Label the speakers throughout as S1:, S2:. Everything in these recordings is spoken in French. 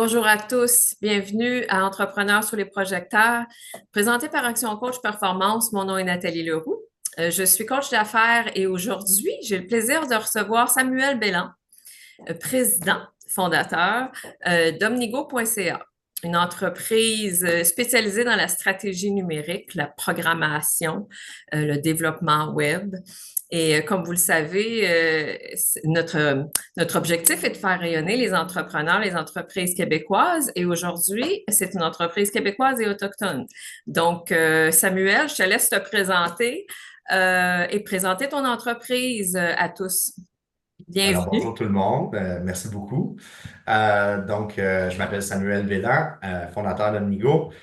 S1: Bonjour à tous, bienvenue à Entrepreneurs sous les projecteurs, présenté par Action Coach Performance. Mon nom est Nathalie Leroux. Je suis coach d'affaires et aujourd'hui, j'ai le plaisir de recevoir Samuel Bélan, président, fondateur d'Omnigo.ca, une entreprise spécialisée dans la stratégie numérique, la programmation, le développement web. Et comme vous le savez, notre objectif est de faire rayonner les entrepreneurs, les entreprises québécoises. Et aujourd'hui, c'est une entreprise québécoise et autochtone. Donc, Samuel, je te laisse te présenter et présenter ton entreprise à tous.
S2: Alors,
S1: Bienvenue.
S2: bonjour tout le monde. Merci beaucoup. Je m'appelle Samuel Bélan, fondateur d'Omnigo.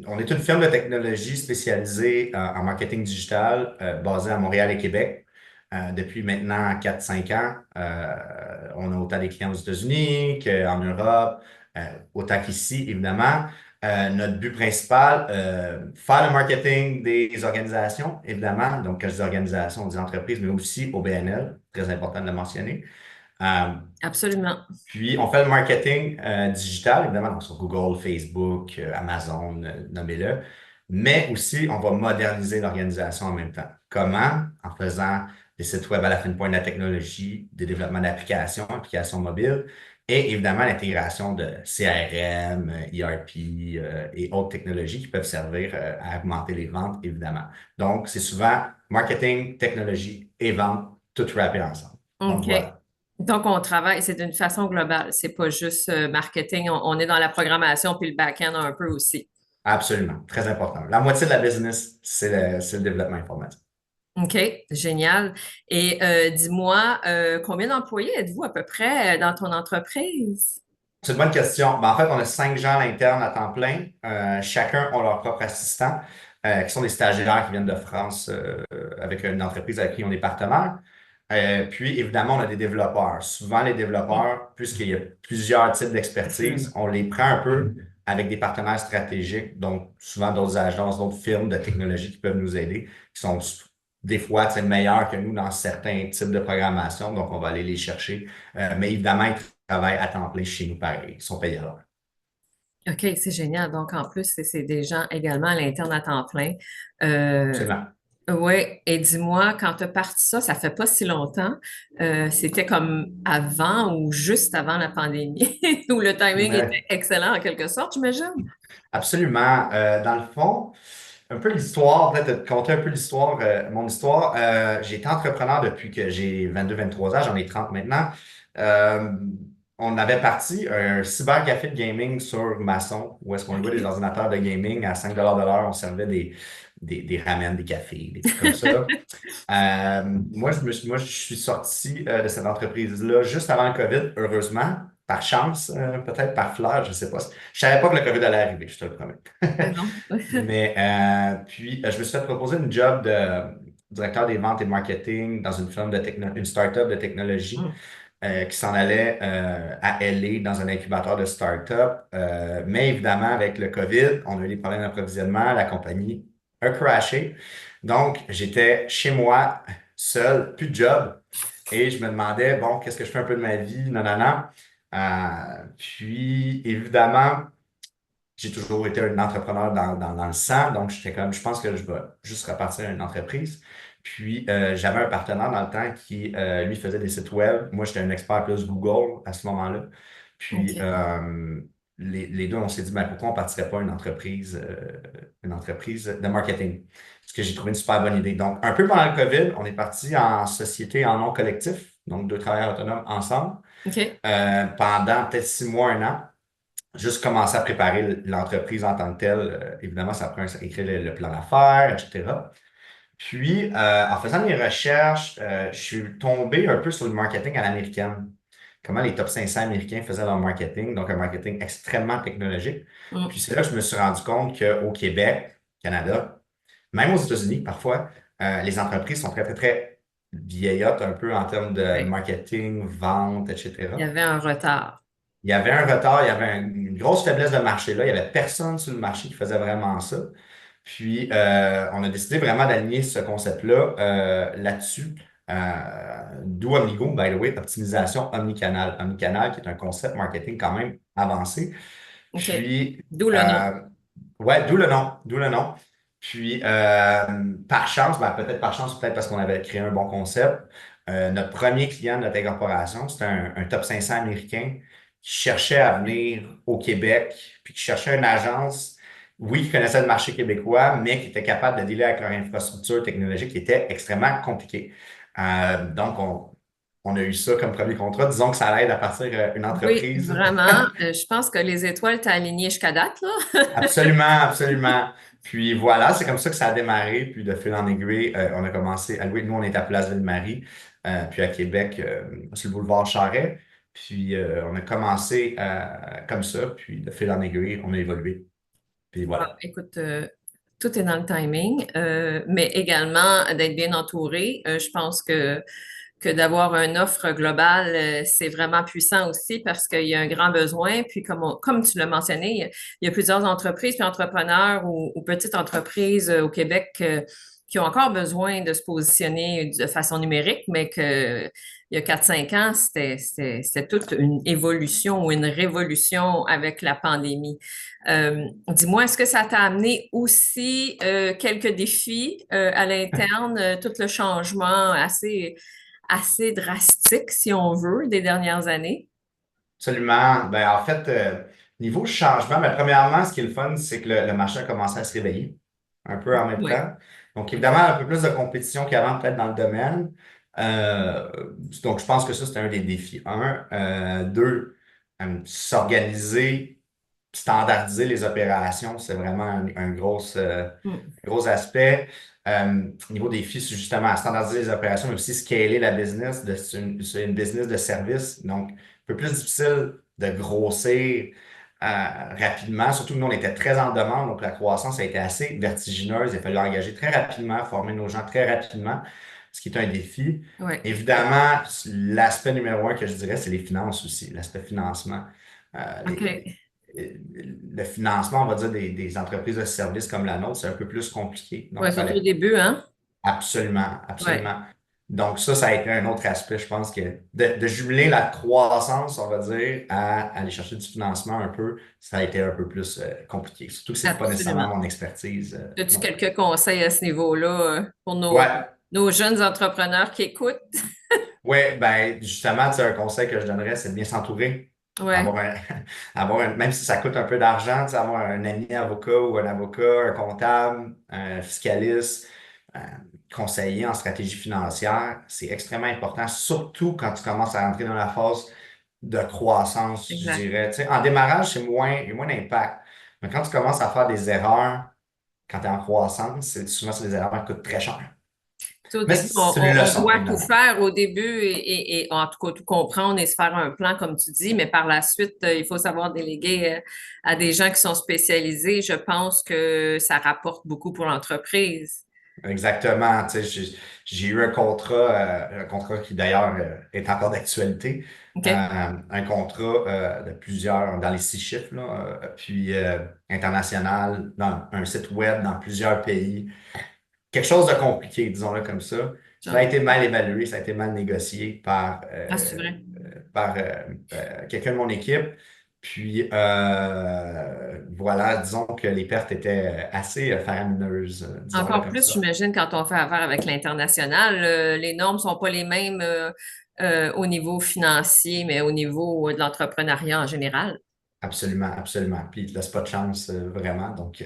S2: On est une firme de technologie spécialisée en marketing digital basée à Montréal et Québec. Depuis maintenant 4-5 ans, on a autant des clients aux États-Unis qu'en Europe, autant qu'ici, évidemment. Notre but principal, faire le marketing des organisations, évidemment. Donc, quand je dis organisations, on dit entreprises, mais aussi au BNL, très important de le mentionner. Euh,
S1: Absolument.
S2: Puis, on fait le marketing digital, évidemment, donc sur Google, Facebook, Amazon, nommez-le. Mais aussi, on va moderniser l'organisation en même temps. Comment? En faisant des sites web à la fine pointe de la technologie, des développements d'applications, applications mobiles, et évidemment l'intégration de CRM, ERP et autres technologies qui peuvent servir à augmenter les ventes, évidemment. Donc, c'est souvent marketing, technologie et vente, tout wrappé ensemble. Donc,
S1: OK.
S2: voilà.
S1: Donc, on travaille, c'est d'une façon globale. C'est pas juste marketing. On est dans la programmation puis le back-end un peu aussi.
S2: Absolument, très important. La moitié de la business, c'est le développement informatique.
S1: OK, génial. Et dis-moi, combien d'employés êtes-vous à peu près dans ton entreprise?
S2: C'est une bonne question. En fait, on a 5 gens à l'interne à temps plein. Chacun a leur propre assistant, qui sont des stagiaires qui viennent de France avec une entreprise avec qui on est partenaire. Puis, évidemment, on a des développeurs. Souvent, les développeurs, puisqu'il y a plusieurs types d'expertise, on les prend un peu avec des partenaires stratégiques, donc souvent d'autres agences, d'autres firmes de technologie qui peuvent nous aider, qui sont des fois meilleurs que nous dans certains types de programmation, donc on va aller les chercher. Mais évidemment, ils travaillent à temps plein chez nous pareil, ils sont payés à l'heure.
S1: OK, c'est génial. Donc, en plus, c'est des gens également à l'interne à temps plein. Euh,
S2: Absolument.
S1: Oui, et dis-moi, quand tu as parti ça, ça fait pas si longtemps, c'était comme avant ou juste avant la pandémie, où le timing était
S2: Ouais.
S1: excellent en quelque sorte, j'imagine.
S2: Absolument. Dans le fond, un peu l'histoire, peut-être de te conter un peu l'histoire, mon histoire. J'ai été entrepreneur depuis que j'ai 22-23 ans, j'en ai 30 maintenant. Euh, on avait parti un cybercafé de gaming sur Masson, où est-ce qu'on louait des
S1: OK.
S2: ordinateurs de gaming à 5 de l'heure. On servait des ramen, des cafés, des trucs comme ça. Moi, je suis sorti de cette entreprise-là juste avant le COVID, heureusement, par chance, peut-être par fleur, je ne sais pas. Je savais pas que le COVID allait arriver, je te le promets.
S1: Ben non.
S2: Mais puis, je me suis fait proposer une job de directeur des ventes et marketing dans une firme une start-up de technologie
S1: Hmm.
S2: qui s'en allait à LA dans un incubateur de start-up. Mais évidemment, avec le COVID, on a eu des problèmes d'approvisionnement, la compagnie a crashé. Donc, j'étais chez moi, seul, plus de job. Et je me demandais, bon, qu'est-ce que je fais un peu de ma vie? Non, non, non. Puis, évidemment, j'ai toujours été un entrepreneur dans le sang, donc j'étais comme, je pense que je vais juste repartir à une entreprise. Puis, j'avais un partenaire dans le temps qui, lui, faisait des sites web. Moi, j'étais un expert plus Google à ce moment-là. Puis,
S1: OK.
S2: les deux, on s'est dit, ben, pourquoi on ne partirait pas une entreprise de marketing? Parce que j'ai trouvé une super bonne idée. Donc, un peu pendant le COVID, on est parti en société en nom collectif, donc deux travailleurs autonomes ensemble,
S1: OK.
S2: pendant peut-être 6 mois, un an juste commencer à préparer l'entreprise en tant que telle. Évidemment, ça prend écrire le plan d'affaires, etc. Puis, en faisant mes recherches, je suis tombé un peu sur le marketing à l'américaine. Comment les top 500 américains faisaient leur marketing, donc un marketing extrêmement technologique.
S1: Hmm.
S2: Puis c'est là que je me suis rendu compte qu'au Québec, Canada, même aux États-Unis, parfois, les entreprises sont très, très, très vieillottes un peu en termes de
S1: Ouais.
S2: marketing, vente,
S1: Il y
S2: etc.
S1: avait un retard.
S2: Il y avait un retard, il y avait une grosse faiblesse de marché là. Il n'y avait personne sur le marché qui faisait vraiment ça. Puis, on a décidé vraiment d'aligner ce concept-là là-dessus. D'où Omnigo, by the way, optimisation omnicanal. Omnicanal, qui est un concept marketing quand même avancé.
S1: OK.
S2: Puis,
S1: D'où le nom.
S2: euh, ouais, d'où le nom. Puis, par chance, ben, peut-être par chance, peut-être parce qu'on avait créé un bon concept, notre premier client de notre incorporation, c'était un top 500 américain qui cherchait à venir au Québec, puis qui cherchait une agence, oui, qui connaissait le marché québécois, mais qui était capable de dealer avec leur infrastructure technologique qui était extrêmement compliquée. Donc, on a eu ça comme premier contrat. Disons que ça aide à partir une
S1: Oui,
S2: entreprise.
S1: vraiment. Je pense que les étoiles t'ont aligné jusqu'à date, là.
S2: Absolument, absolument. Puis voilà, c'est comme ça que ça a démarré. Puis de fil en aiguille, on a commencé à louer. Nous, on est à Place Ville-Marie, puis à Québec, sur le boulevard Charest. Puis on a commencé comme ça. Puis de fil en aiguille, on a évolué. Puis
S1: Bon,
S2: voilà.
S1: écoute, tout est dans le timing, mais également d'être bien entouré. Je pense que d'avoir une offre globale, c'est vraiment puissant aussi parce qu'il y a un grand besoin. Puis comme tu l'as mentionné, il y a plusieurs entreprises puis entrepreneurs ou petites entreprises au Québec qui ont encore besoin de se positionner de façon numérique, mais que il y a 4-5 ans, c'était toute une évolution ou une révolution avec la pandémie. Dis-moi, est-ce que ça t'a amené aussi quelques défis à l'interne, tout le changement assez drastique, si on veut, des dernières années?
S2: Absolument. Ben, en fait, niveau changement, ben, premièrement, ce qui est le fun, c'est que le marché a commencé à se réveiller un peu en même
S1: Oui,
S2: temps. Donc, évidemment, un peu plus de compétition qu'avant, peut-être dans le domaine. Euh, donc, je pense que ça, c'est un des défis. Un. Deux, s'organiser, standardiser les opérations, c'est vraiment un gros aspect. Niveau défi, c'est justement standardiser les opérations, mais aussi scaler la business. C'est une business de service. Donc, un peu plus difficile de grossir rapidement. Surtout que nous, on était très en demande, donc la croissance a été assez vertigineuse. Il a fallu engager très rapidement, former nos gens très rapidement, ce qui est un défi.
S1: oui.
S2: Évidemment, l'aspect numéro un que je dirais, c'est les finances aussi, l'aspect financement.
S1: OK.
S2: Le financement, on va dire, des entreprises de services comme la nôtre, c'est un peu plus compliqué. Donc,
S1: Oui,
S2: il
S1: surtout au
S2: fallait
S1: début, hein?
S2: absolument,
S1: Oui.
S2: absolument. Donc, ça a été un autre aspect, je pense, que de jumeler la croissance, on va dire, à aller chercher du financement un peu, ça a été un peu plus compliqué. Surtout que c'est pas nécessairement
S1: Absolument.
S2: mon expertise
S1: As-tu
S2: non plus.
S1: quelques conseils à ce niveau-là pour
S2: Ouais,
S1: nos jeunes entrepreneurs qui écoutent?
S2: ouais, ben justement, tu sais, un conseil que je donnerais, c'est de bien s'entourer.
S1: Oui,
S2: Avoir un, même si ça coûte un peu d'argent, tu sais, avoir un ami avocat ou un avocat, un comptable, un fiscaliste, conseiller en stratégie financière, c'est extrêmement important, surtout quand tu commences à rentrer dans la phase de croissance, je
S1: exact.
S2: dirais. Tu sais, en démarrage, il y a moins d'impact. Mais quand tu commences à faire des erreurs, quand tu es en croissance, souvent, c'est des erreurs qui coûtent très cher.
S1: Tu sais, au
S2: Mais
S1: début,
S2: c'est une
S1: on
S2: leçon,
S1: doit tout
S2: évidemment.
S1: faire au début et en tout cas tout comprendre et se faire un plan, comme tu dis, mais par la suite, il faut savoir déléguer à des gens qui sont spécialisés. Je pense que ça rapporte beaucoup pour l'entreprise.
S2: Exactement. Tu sais, j'ai eu un contrat qui d'ailleurs est encore d'actualité,
S1: OK?
S2: un contrat de plusieurs, dans les 6 chiffres, là, puis international, dans un site web dans plusieurs pays. Quelque chose de compliqué, disons-le comme ça. Ça a
S1: Genre,
S2: été mal évalué, ça a été mal négocié
S1: ah, c'est vrai.
S2: par quelqu'un de mon équipe. Puis voilà, disons que les pertes étaient assez faramineuses, disons-le
S1: Encore
S2: comme
S1: plus,
S2: ça.
S1: j'imagine, quand on fait affaire avec l'international, les normes sont pas les mêmes au niveau financier, mais au niveau de l'entrepreneuriat en général.
S2: Absolument, absolument. Puis il ne te laisse pas de chance, vraiment. Donc,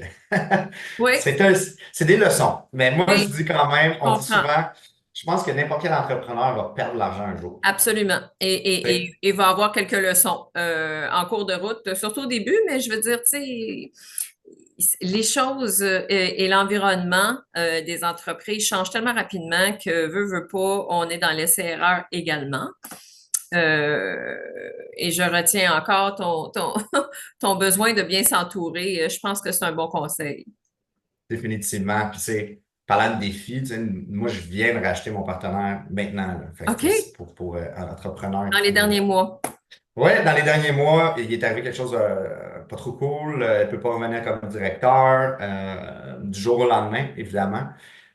S1: Oui,
S2: c'est des leçons. Mais moi, je
S1: oui,
S2: dis quand même,
S1: je
S2: on dit
S1: comprends.
S2: souvent, je pense que n'importe quel entrepreneur va perdre de l'argent un jour.
S1: Absolument.
S2: Tu sais,
S1: Et va avoir quelques leçons en cours de route, surtout au début, mais je veux dire, tu sais, les choses et l'environnement des entreprises changent tellement rapidement que veut pas, on est dans l'essai-erreur également. Euh, et je retiens encore ton besoin de bien s'entourer. Je pense que c'est un bon conseil.
S2: définitivement. Puis, c'est parlant de défis, tu sais, moi, je viens de racheter mon partenaire maintenant. Là. Fait que, tu sais, c'est
S1: OK?
S2: pour un entrepreneur
S1: Dans les
S2: qui.
S1: derniers mois.
S2: Ouais, dans les derniers mois, il est arrivé quelque chose de pas trop cool. Elle ne peut pas revenir comme directeur du jour au lendemain, évidemment.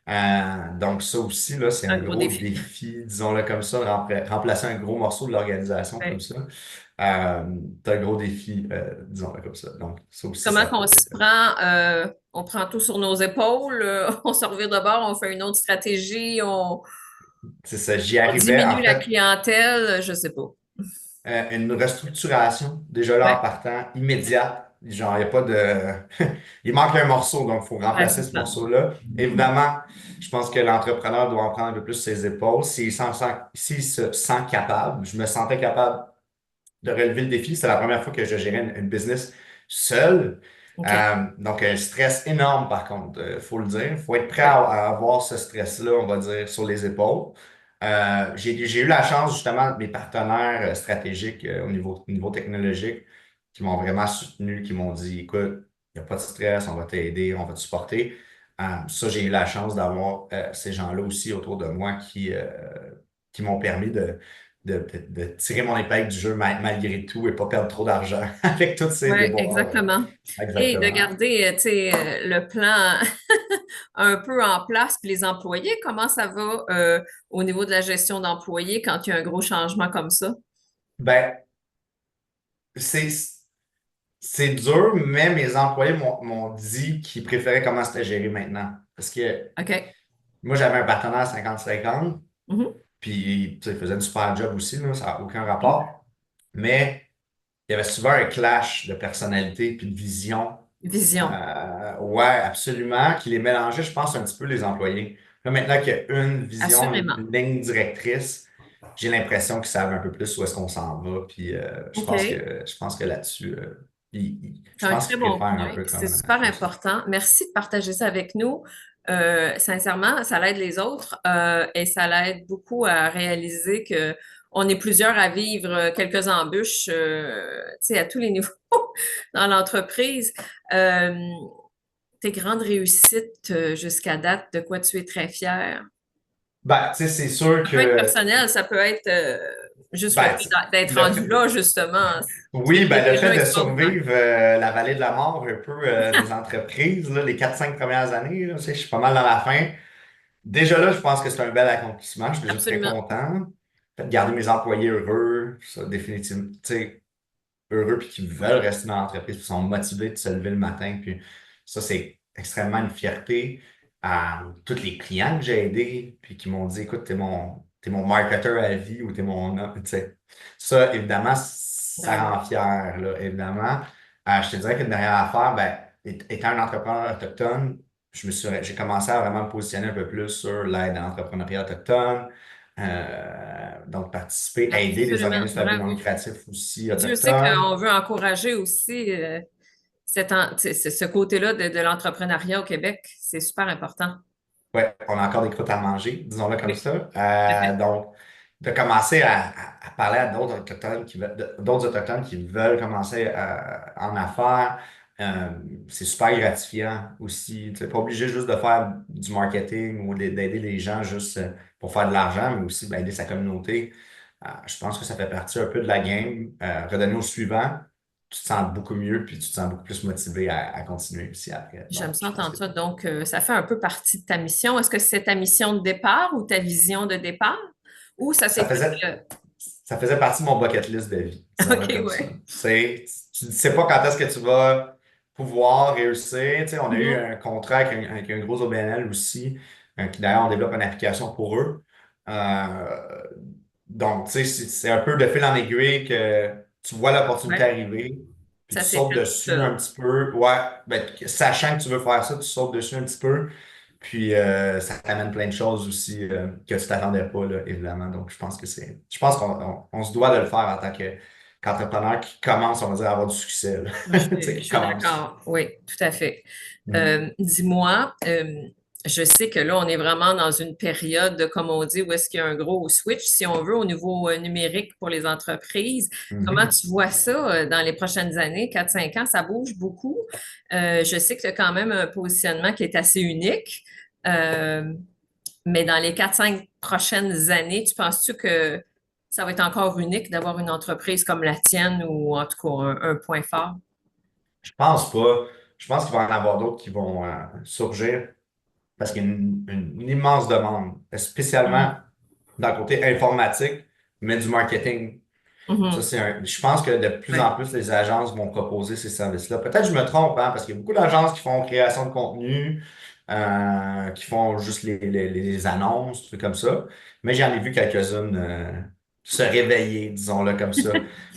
S2: Donc ça aussi, là, c'est
S1: Un
S2: un
S1: gros
S2: gros
S1: défi.
S2: défi, disons-le comme ça, de remplacer un gros morceau de l'organisation comme
S1: Ouais.
S2: ça. C'est un gros défi, disons-le comme ça. Donc ça aussi,
S1: Comment
S2: ça
S1: qu'on
S2: peut
S1: s'y prend? On prend tout sur nos épaules, on se revire de bord, on fait une autre stratégie,
S2: c'est ça, j'y
S1: on
S2: arrivais. En
S1: diminue la
S2: fait,
S1: clientèle, je sais pas.
S2: une restructuration, déjà là en
S1: Ouais,
S2: partant, immédiate. Genre, il n'y a pas de. Il manque un morceau, donc il faut
S1: ouais,
S2: remplacer
S1: c'est
S2: ce
S1: ça.
S2: morceau-là. Évidemment, je pense que l'entrepreneur doit en prendre un peu plus ses épaules. S'il se sent capable, je me sentais capable de relever le défi. C'est la première fois que je gérais une business seul.
S1: OK.
S2: Donc, un stress énorme, par contre, il faut le dire. Il faut être prêt
S1: Ouais,
S2: à avoir ce stress-là, on va dire, sur les épaules. J'ai eu la chance, justement, de mes partenaires stratégiques au niveau technologique qui m'ont vraiment soutenu, qui m'ont dit, écoute, il n'y a pas de stress, on va t'aider, on va te supporter. Ça, j'ai eu la chance d'avoir ces gens-là aussi autour de moi qui m'ont permis de tirer mon épingle du jeu malgré tout et pas perdre trop d'argent avec tous ces
S1: ouais,
S2: déboires.
S1: exactement. Et de
S2: Exactement.
S1: garder, tu sais, le plan un peu en place, puis les employés, comment ça va au niveau de la gestion d'employés quand il y a un gros changement comme ça?
S2: Ben, c'est, c'est dur, mais mes employés m'ont dit qu'ils préféraient comment c'était géré maintenant. Parce que
S1: OK.
S2: moi, j'avais un partenaire 50-50,
S1: Mhm.
S2: puis tu sais, il faisait du super job aussi, là, ça n'a aucun
S1: OK.
S2: rapport. Mais il y avait souvent un clash de personnalité puis de vision.
S1: Vision.
S2: Ouais, absolument, qui les mélangeait, je pense, un petit peu les employés. Là, maintenant qu'il y a une vision,
S1: Assurément.
S2: une ligne directrice, j'ai l'impression qu'ils savent un peu plus où est-ce qu'on s'en va. Puis
S1: OK.
S2: je pense que là-dessus, je
S1: C'est un
S2: pense
S1: très
S2: qu'ils
S1: bon
S2: préfèrent un
S1: point.
S2: peu
S1: C'est super
S2: comme ça.
S1: important. Merci de partager ça avec nous. Sincèrement, ça l'aide les autres et ça l'aide beaucoup à réaliser que on est plusieurs à vivre quelques embûches, tu sais, à tous les niveaux dans l'entreprise. Euh, Tes grandes réussites jusqu'à date, de quoi tu es très fier?
S2: Ben, tu sais, c'est sûr
S1: Ça peut être
S2: que,
S1: personnel, ça peut être juste le
S2: ben,
S1: fait
S2: tu sais,
S1: d'être
S2: le
S1: rendu
S2: fait,
S1: là, justement.
S2: oui, ben,
S1: C'est
S2: le
S1: déjà
S2: fait de
S1: extraordinaire.
S2: survivre la vallée de la mort un peu des entreprises, là, les 4-5 premières années, là, tu sais, je suis pas mal dans la fin. Déjà là, je pense que c'est un bel accomplissement. Je suis déjà très
S1: Absolument.
S2: content. Fait de garder mes employés heureux, ça, définitivement, tu sais, heureux puis qui veulent rester dans l'entreprise, qui sont motivés de se lever le matin. Puis ça, c'est extrêmement une fierté à tous les clients que j'ai aidés, puis qui m'ont dit, écoute, t'es mon marketeur à vie ou t'es mon homme, tu sais. Ça, évidemment, ça
S1: Ben oui.
S2: rend fier, là, évidemment. Je te dirais qu'une dernière affaire, ben, étant un entrepreneur autochtone, j'ai commencé à vraiment me positionner un peu plus sur l'aide à l'entrepreneuriat autochtone. Donc, participer, aider les
S1: Absolument.
S2: organismes à but non
S1: Bravo.
S2: lucratif aussi
S1: Dieu sait
S2: autochtones.
S1: qu'on veut encourager aussi ce côté-là de l'entrepreneuriat au Québec. C'est super important.
S2: Ouais, on a encore des croûtes à manger, disons-le comme
S1: Oui,
S2: ça.
S1: tout à fait.
S2: Donc, de commencer à parler à d'autres autochtones d'autres autochtones qui veulent commencer en affaires, euh, c'est super gratifiant aussi. Tu n'es pas obligé juste de faire du marketing ou d'aider les gens juste pour faire de l'argent, mais aussi ben, aider sa communauté. Je pense que ça fait partie un peu de la game. Redonner au suivant, tu te sens beaucoup mieux, puis tu te sens beaucoup plus motivé à continuer aussi après.
S1: J'aime
S2: Donc,
S1: ça
S2: je pense
S1: entendre
S2: que
S1: ça. Donc, ça fait un peu partie de ta mission. Est-ce que c'est ta mission de départ ou ta vision de départ? Ou ça
S2: ça
S1: s'est
S2: faisait.
S1: fait...
S2: Ça faisait partie de mon bucket list de vie, disons-le
S1: OK,
S2: comme ça.
S1: ouais.
S2: Tu ne sais pas quand est-ce que tu vas pouvoir réussir. Tu sais, on a eu
S1: Mhm.
S2: un contrat avec un gros OBNL aussi, qui d'ailleurs, on développe une application pour eux. Euh, donc, tu sais, c'est un peu de fil en aiguille que tu vois l'opportunité
S1: Ouais,
S2: arriver, puis
S1: ça
S2: tu
S1: s'est
S2: sautes
S1: fait tout
S2: dessus un
S1: seul.
S2: petit peu. Ouais, ben, sachant que tu veux faire ça, tu sautes dessus un petit peu. Puis ça t'amène plein de choses aussi que tu t'attendais pas, là, évidemment. Donc, je pense qu'on se doit de le faire en tant qu'entrepreneur qui commence, on va dire, à avoir du succès, là.
S1: Ouais,
S2: Tu sais,
S1: je
S2: qui
S1: suis
S2: commence.
S1: d'accord. Oui, tout à fait.
S2: Mm.
S1: Dis-moi, je sais que là, on est vraiment dans une période, comme on dit, où est-ce qu'il y a un gros switch, si on veut, au niveau numérique pour les entreprises. Comment
S2: Mhm.
S1: tu vois ça dans les prochaines années? 4 5 ans, ça bouge beaucoup. Je sais que tu as quand même un positionnement qui est assez unique. Euh, mais dans les 4 5 prochaines années, tu penses-tu que ça va être encore unique d'avoir une entreprise comme la tienne ou en tout cas un point fort?
S2: Je pense pas. Je pense qu'il va y en avoir d'autres qui vont surgir. parce qu'il y a une immense demande, spécialement
S1: Mhm.
S2: dans le côté informatique, mais du marketing. Ça,
S1: Mhm.
S2: je pense que de plus en
S1: Ouais.
S2: plus, les agences vont proposer ces services-là. Peut-être que je me trompe, hein, parce qu'il y a beaucoup d'agences qui font création de contenu, qui font juste les annonces, trucs comme ça. Mais j'en ai vu quelques-unes se réveiller, disons-le comme ça.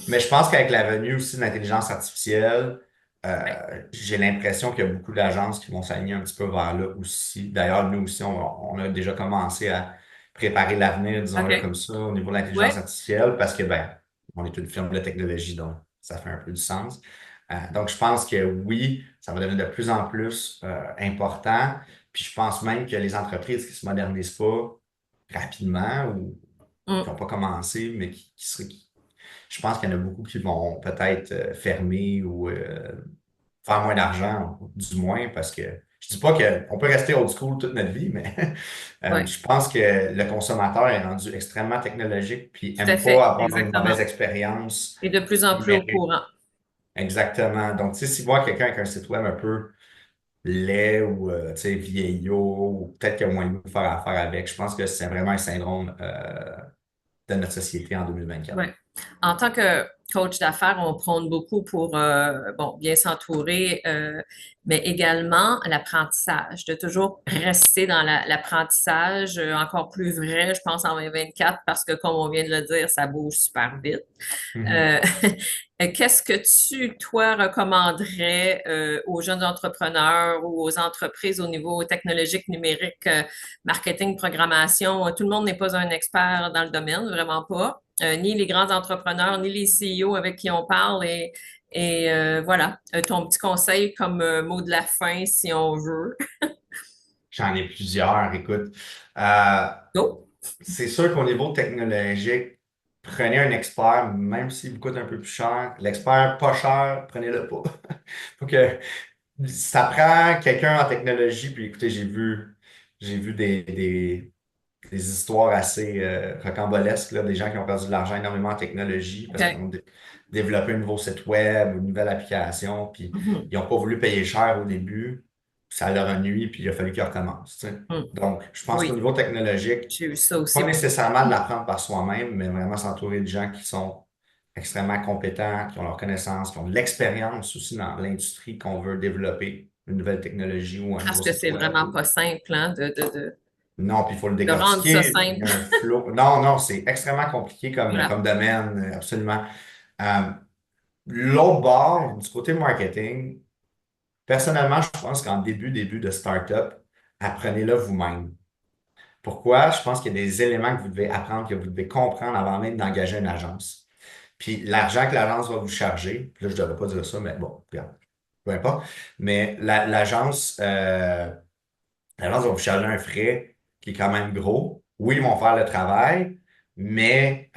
S2: Mais je pense qu'avec la venue aussi de l'intelligence artificielle,
S1: Ouais.
S2: j'ai l'impression qu'il y a beaucoup d'agences qui vont s'aligner un petit peu vers là aussi. D'ailleurs, nous aussi, on a déjà commencé à préparer l'avenir, disons-le
S1: OK.
S2: comme ça, au niveau de l'intelligence
S1: Ouais.
S2: artificielle, parce que, ben, on est une firme de technologie, donc ça fait un peu du sens. Donc, je pense que oui, ça va devenir de plus en plus important. Puis je pense même que les entreprises qui ne se modernisent pas rapidement ou qui
S1: Mm.
S2: n'ont pas commencé, mais je pense qu'il y en a beaucoup qui vont peut-être fermer ou faire moins d'argent, du moins, parce que je dis pas qu'on peut rester old school toute notre vie, mais
S1: Ouais.
S2: je pense que le consommateur est rendu extrêmement technologique puis
S1: Tout à
S2: aime
S1: fait.
S2: pas avoir une
S1: Exactement.
S2: mauvaise expérience
S1: Et de plus en plus au
S2: numérique.
S1: courant.
S2: Exactement. Donc, tu sais, si voit quelqu'un avec un site web un peu laid ou tu sais, vieillot, ou peut-être qu'il y a moins de goût de faire affaire avec, je pense que c'est vraiment un syndrome de notre société en 2024.
S1: Ouais. En tant que coach d'affaires, on prône beaucoup pour bon, bien s'entourer, mais également l'apprentissage, de toujours rester dans l'apprentissage, encore plus vrai, je pense, en 2024, parce que comme on vient de le dire, ça bouge super vite.
S2: Mhm.
S1: Euh, qu'est-ce que toi, recommanderais aux jeunes entrepreneurs ou aux entreprises au niveau technologique, numérique, marketing, programmation? Tout le monde n'est pas un expert dans le domaine, vraiment pas. Ni les grands entrepreneurs, ni les CEO avec qui on parle. Et voilà, ton petit conseil comme mot de la fin, si on veut.
S2: J'en ai plusieurs, écoute. Euh,
S1: Go!
S2: c'est sûr qu'au niveau technologique, prenez un expert, même s'il vous coûte un peu plus cher. L'expert pas cher, prenez-le pas. Faut que ça prend quelqu'un en technologie, puis écoutez, j'ai vu des histoires assez rocambolesques, là, des gens qui ont perdu de l'argent énormément en technologie parce qu'ils
S1: OK.
S2: ont développé un nouveau site web, une nouvelle application, puis
S1: Mhm.
S2: ils n'ont pas voulu payer cher au début. Ça leur a nui, puis il a fallu qu'ils recommencent, tu sais.
S1: Mhm.
S2: Donc, je pense qu'au
S1: Oui,
S2: niveau technologique,
S1: j'ai eu ça aussi
S2: pas
S1: beaucoup.
S2: nécessairement de l'apprendre par soi-même, mais vraiment s'entourer de gens qui sont extrêmement compétents, qui ont leurs connaissances, qui ont de l'expérience aussi dans l'industrie qu'on veut développer, une nouvelle technologie ou un
S1: Parce
S2: nouveau
S1: que
S2: site
S1: c'est
S2: web.
S1: vraiment pas simple, hein,
S2: Non, puis il faut le
S1: de rendre ça
S2: décortiquer. Il y
S1: simple.
S2: a un flow. Non, non, c'est extrêmement compliqué comme,
S1: Voilà.
S2: comme domaine, absolument. Euh, L'autre bord, du côté marketing, personnellement, je pense qu'en début de start-up, apprenez-le vous-même. Pourquoi? Je pense qu'il y a des éléments que vous devez apprendre, que vous devez comprendre avant même d'engager une agence. Puis l'argent que l'agence va vous charger, puis là, je ne devrais pas dire ça, mais bon, regarde, peu importe. Mais l'agence va vous charger un frais qui est quand même gros. Oui, ils vont faire le travail, mais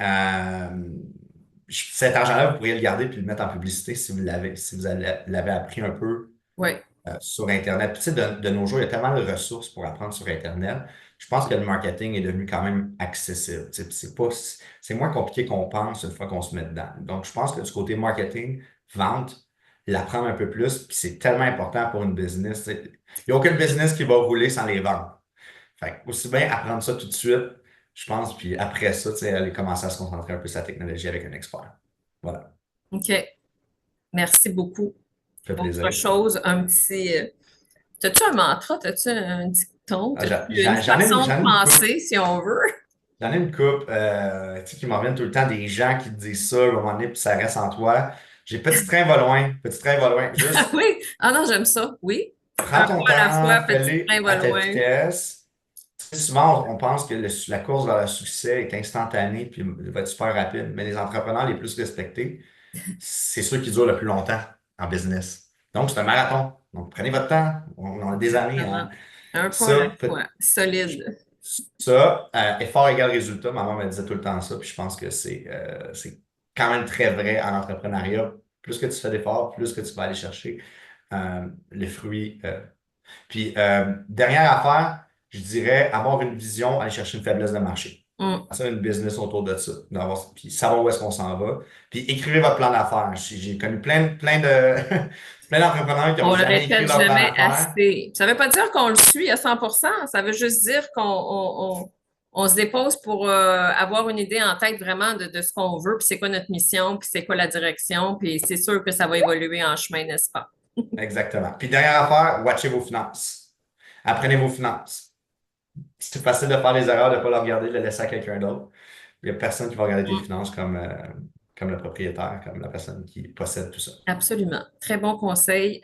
S2: cet argent-là, vous pourriez le garder puis le mettre en publicité si vous l'avez appris un peu
S1: Oui.
S2: sur Internet. Puis, tu sais, de nos jours, il y a tellement de ressources pour apprendre sur Internet. Je pense que le marketing est devenu quand même accessible. Tu sais, puis c'est moins compliqué qu'on pense une fois qu'on se met dedans. Donc, je pense que du côté marketing, vente, l'apprendre un peu plus, puis c'est tellement important pour une business. Tu sais. Il n'y a aucun business qui va rouler sans les ventes. Fait que aussi bien apprendre ça tout de suite, je pense, puis après ça, tu sais, aller commencer à se concentrer un peu sur la technologie avec un expert. Voilà.
S1: OK. Merci beaucoup.
S2: Ça fait
S1: Autre
S2: plaisir.
S1: chose, un petit. T'as-tu un mantra? T'as-tu un dicton?
S2: Ah,
S1: T'as-tu une façon de
S2: j'en ai une coupe.
S1: penser, si on veut?
S2: J'en ai une coupe, tu sais, qui me reviennent tout le temps, des gens qui te disent ça, à un moment donné, puis ça reste en toi. J'ai petit train va loin, petit train va loin.
S1: Ah
S2: Juste,
S1: oui. Ah non, j'aime ça. Oui.
S2: prends
S1: Un
S2: ton
S1: pas à la fois,
S2: temps,
S1: petit
S2: fais-le
S1: train va
S2: à ta
S1: loin.
S2: vitesse. Tu sais, souvent, on pense que la course vers le succès est instantanée, puis va être super rapide. Mais les entrepreneurs les plus respectés, c'est ceux qui durent le plus longtemps en business. Donc, c'est un marathon. Donc, prenez votre temps. On a des années.
S1: Exactement. Un pas à la
S2: Ça,
S1: fois. Solide.
S2: effort égale résultat, maman me disait tout le temps ça, puis je pense que c'est quand même très vrai en entrepreneuriat. Plus que tu fais d'efforts, plus que tu vas aller chercher le fruit. Puis, dernière affaire, je dirais avoir une vision, aller chercher une faiblesse de marché.
S1: Mm.
S2: Ça, une business autour de ça. Puis savoir où est-ce qu'on s'en va. Puis écrivez votre plan d'affaires. J'ai connu plein de plein d'entrepreneurs qui n'ont
S1: On le
S2: jamais écrit
S1: répète
S2: leur plan
S1: jamais
S2: d'affaires.
S1: assez. Ça ne veut pas dire qu'on le suit à 100%. Ça veut juste dire qu'on se dépose pour avoir une idée en tête vraiment de ce qu'on veut, puis c'est quoi notre mission, puis c'est quoi la direction, puis c'est sûr que ça va évoluer en chemin, n'est-ce pas?
S2: Exactement. Puis dernière affaire, watchez vos finances. Apprenez vos finances. C'est facile de faire des erreurs, de ne pas le regarder, de le laisser à quelqu'un d'autre. Il n'y a personne qui va regarder tes finances comme le propriétaire, comme la personne qui possède tout ça.
S1: Absolument. Très bon conseil.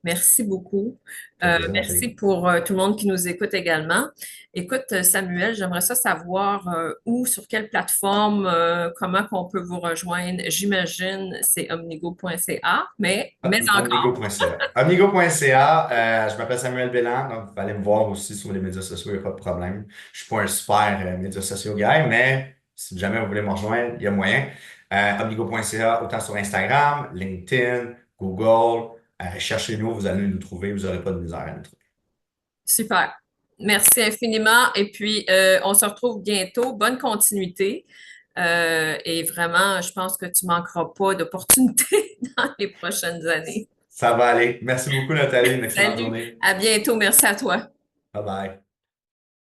S1: Merci beaucoup.
S2: Ça fait plaisir,
S1: Merci
S2: Nathalie.
S1: pour tout le monde qui nous écoute également. Écoute, Samuel, j'aimerais ça savoir où, sur quelle plateforme, comment qu'on peut vous rejoindre. J'imagine c'est omnigo.ca, mais encore.
S2: Omnigo.ca. Omnigo.ca, je m'appelle Samuel Bélan, donc vous allez me voir aussi sur les médias sociaux, il n'y a pas de problème. Je ne suis pas un super médias sociaux guy, mais si jamais vous voulez me rejoindre, il y a moyen. Omnigo.ca, autant sur Instagram, LinkedIn, Google. Cherchez-nous, vous allez nous trouver, vous n'aurez pas de misère à nous trouver.
S1: Super. Merci infiniment. Et puis, on se retrouve bientôt. Bonne continuité. Et vraiment, je pense que tu manqueras pas d'opportunités dans les prochaines années.
S2: Ça va aller. Merci beaucoup, Nathalie. Une excellente
S1: Salut,
S2: journée.
S1: à bientôt. Merci à toi.
S2: Bye bye.